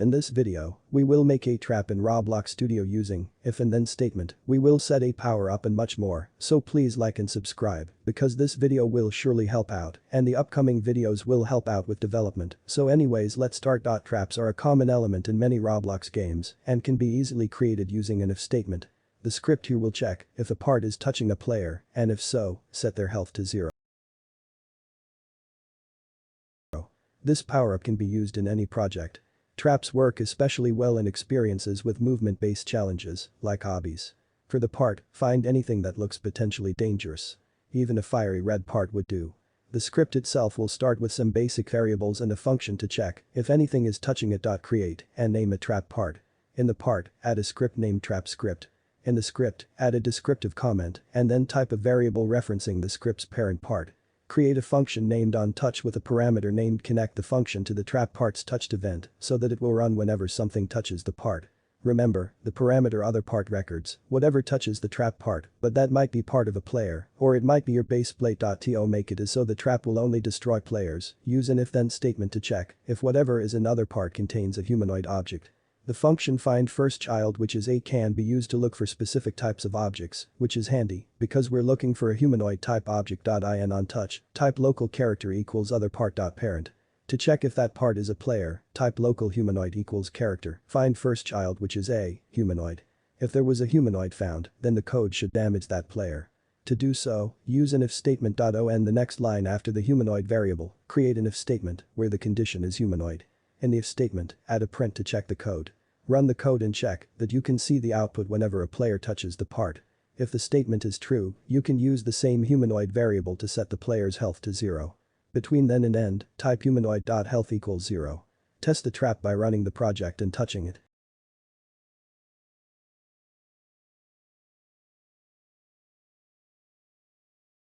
In this video, we will make a trap in Roblox Studio using if and then statement, we will set a power up and much more, so please like and subscribe because this video will surely help out and the upcoming videos will help out with development. So anyways, let's start. Traps are a common element in many Roblox games and can be easily created using an if statement. The script here will check if a part is touching a player and if so, set their health to 0. This power-up can be used in any project. Traps work especially well in experiences with movement-based challenges, like hobbies. For the part, find anything that looks potentially dangerous. Even a fiery red part would do. The script itself will start with some basic variables and a function to check if anything is touching it. Create and name a trap part. In the part, add a script named trap script. In the script, add a descriptive comment and then type a variable referencing the script's parent part. Create a function named onTouch with a parameter named connect the function to the trap part's touched event so that it will run whenever something touches the part. Remember, the parameter other part records whatever touches the trap part, but that might be part of a player, or it might be your base plate. To make it is so the trap will only destroy players. Use an if then statement to check if whatever is in other part contains a humanoid object. The function find first child, which is a can be used to look for specific types of objects, which is handy because we're looking for a humanoid type object. In onTouch, type local character equals other part. Parent. To check if that part is a player, type local humanoid equals character, find first child, which is a humanoid. If there was a humanoid found, then the code should damage that player. To do so, use an if statement. On the next line after the humanoid variable, create an if statement where the condition is humanoid. In the if statement, add a print to check the code. Run the code and check that you can see the output whenever a player touches the part. If the statement is true, you can use the same humanoid variable to set the player's health to 0. Between then and end, type humanoid.health equals 0. Test the trap by running the project and touching it.